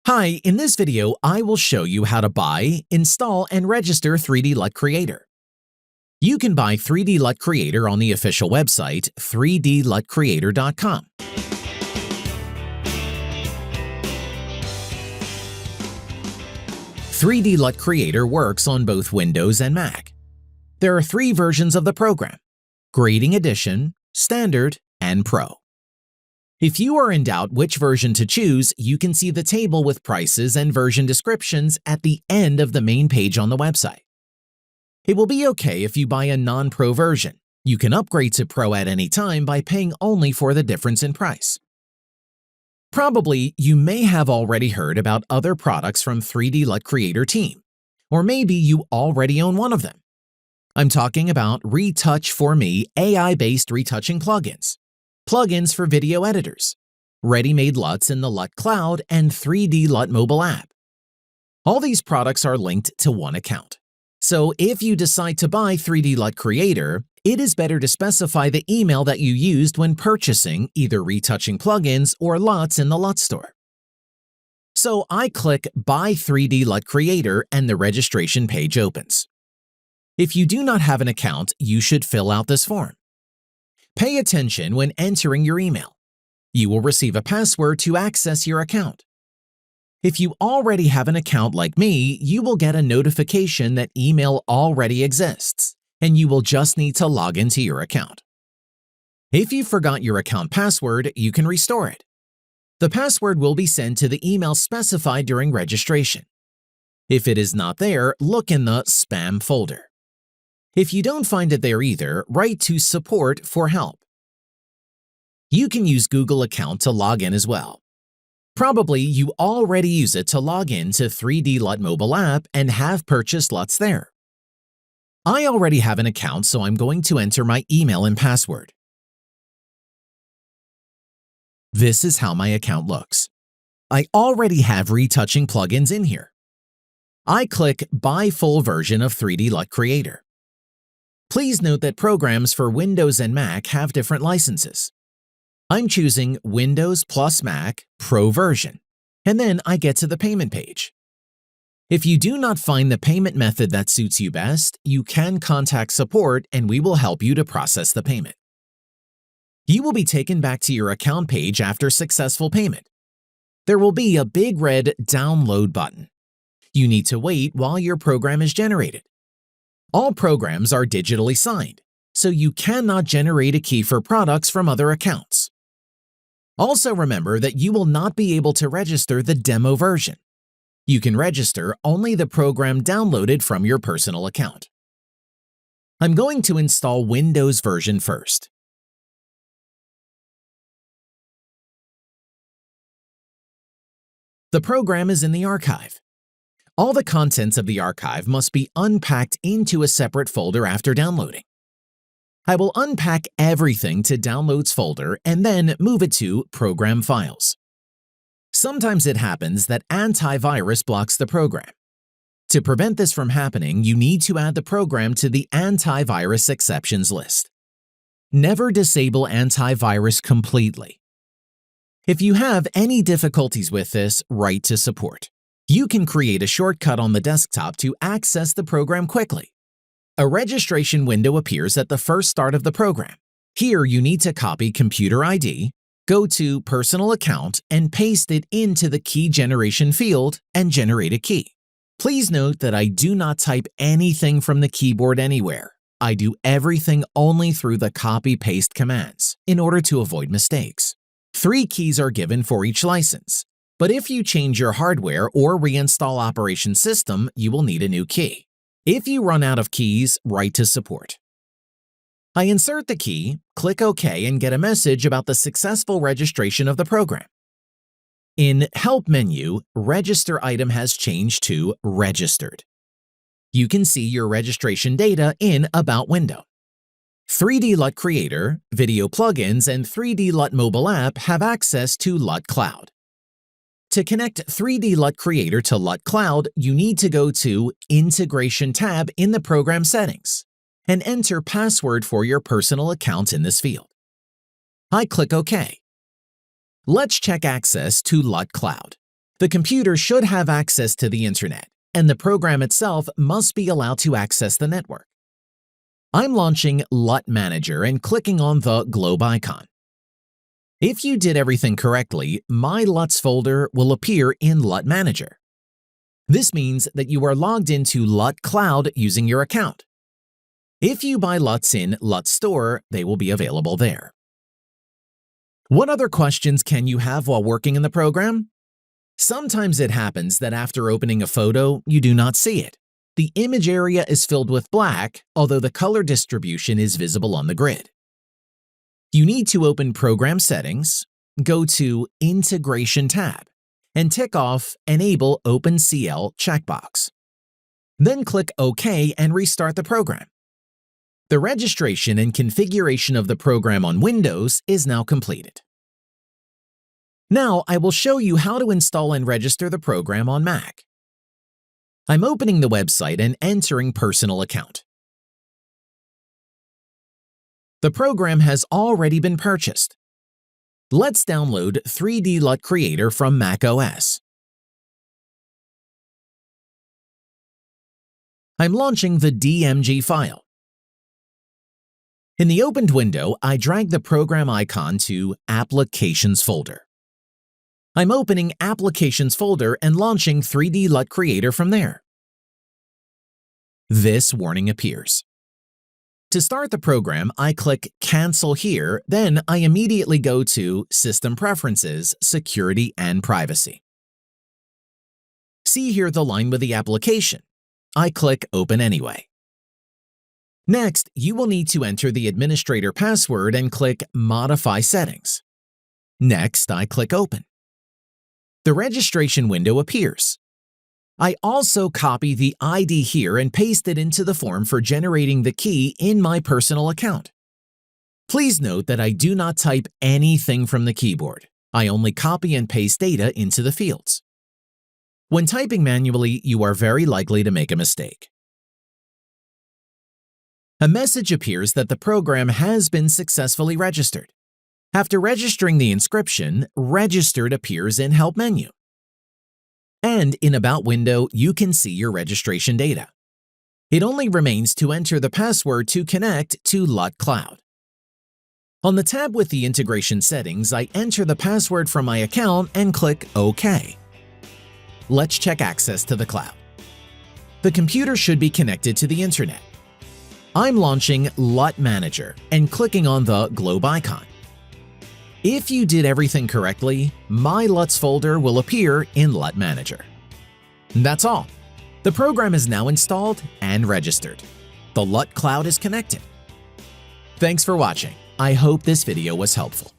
Hi, in this video, I will show you how to buy, install, and register 3D LUT Creator. You can buy 3D LUT Creator on the official website 3dlutcreator.com. 3D LUT Creator works on both Windows and Mac. There are 3 versions of the program: Grading Edition, Standard, and Pro. If you are in doubt which version to choose, you can see the table with prices and version descriptions at the end of the main page on the website. It will be okay if you buy a non-Pro version. You can upgrade to Pro at any time by paying only for the difference in price. Probably, you may have already heard about other products from 3D LUT Creator team, or maybe you already own one of them. I'm talking about Retouch for Me AI-based retouching plugins for video editors, ready-made LUTs in the LUT Cloud, and 3D LUT mobile app. All these products are linked to one account. So if you decide to buy 3D LUT Creator, it is better to specify the email that you used when purchasing either retouching plugins or LUTs in the LUT Store. So I click Buy 3D LUT Creator and the registration page opens. If you do not have an account, you should fill out this form. Pay attention when entering your email. You will receive a password to access your account. If you already have an account like me, you will get a notification that email already exists, and you will just need to log into your account. If you forgot your account password, you can restore it. The password will be sent to the email specified during registration. If it is not there, look in the spam folder. If you don't find it there either, write to support for help. You can use Google account to log in as well. Probably you already use it to log in to 3D LUT mobile app and have purchased LUTs there. I already have an account, so I'm going to enter my email and password. This is how my account looks. I already have retouching plugins in here. I click Buy full version of 3D LUT Creator. Please note that programs for Windows and Mac have different licenses. I'm choosing Windows plus Mac Pro version, and then I get to the payment page. If you do not find the payment method that suits you best, you can contact support and we will help you to process the payment. You will be taken back to your account page after successful payment. There will be a big red download button. You need to wait while your program is generated. All programs are digitally signed, so you cannot generate a key for products from other accounts. Also remember that you will not be able to register the demo version. You can register only the program downloaded from your personal account. I'm going to install Windows version first. The program is in the archive. All the contents of the archive must be unpacked into a separate folder after downloading. I will unpack everything to Downloads folder and then move it to Program Files. Sometimes it happens that antivirus blocks the program. To prevent this from happening, you need to add the program to the antivirus exceptions list. Never disable antivirus completely. If you have any difficulties with this, write to support. You can create a shortcut on the desktop to access the program quickly. A registration window appears at the first start of the program. Here you need to copy computer ID, go to Personal Account, and paste it into the key generation field and generate a key. Please note that I do not type anything from the keyboard anywhere. I do everything only through the copy-paste commands in order to avoid mistakes. 3 keys are given for each license. But if you change your hardware or reinstall operating system, you will need a new key. If you run out of keys, write to support. I insert the key, click OK, and get a message about the successful registration of the program. In Help menu, Register item has changed to Registered. You can see your registration data in About window. 3D LUT Creator, video plugins, and 3D LUT mobile app have access to LUT Cloud. To connect 3D LUT Creator to LUT Cloud, you need to go to Integration tab in the Program Settings and enter password for your personal account in this field. I click OK. Let's check access to LUT Cloud. The computer should have access to the internet, and the program itself must be allowed to access the network. I'm launching LUT Manager and clicking on the globe icon. If you did everything correctly, My LUTs folder will appear in LUT Manager. This means that you are logged into LUT Cloud using your account. If you buy LUTs in LUT Store, they will be available there. What other questions can you have while working in the program? Sometimes it happens that after opening a photo, you do not see it. The image area is filled with black, although the color distribution is visible on the grid. You need to open Program Settings, go to Integration tab, and tick off Enable OpenCL checkbox. Then click OK and restart the program. The registration and configuration of the program on Windows is now completed. Now I will show you how to install and register the program on Mac. I'm opening the website and entering Personal Account. The program has already been purchased. Let's download 3D LUT Creator from Mac OS. I'm launching the DMG file. In the opened window, I drag the program icon to Applications folder. I'm opening Applications folder and launching 3D LUT Creator from there. This warning appears. To start the program, I click Cancel here, then I immediately go to System Preferences, Security and Privacy. See here the line with the application. I click Open anyway. Next, you will need to enter the administrator password and click Modify Settings. Next, I click Open. The registration window appears. I also copy the ID here and paste it into the form for generating the key in my personal account. Please note that I do not type anything from the keyboard. I only copy and paste data into the fields. When typing manually, you are very likely to make a mistake. A message appears that the program has been successfully registered. After registering the inscription, Registered appears in Help menu. And in About window, you can see your registration data. It only remains to enter the password to connect to LUT Cloud. On the tab with the integration settings, I enter the password from my account and click OK. Let's check access to the cloud. The computer should be connected to the internet. I'm launching LUT Manager and clicking on the globe icon. If you did everything correctly, My LUTs folder will appear in LUT Manager. That's all. The program is now installed and registered. The LUT Cloud is connected. Thanks for watching. I hope this video was helpful.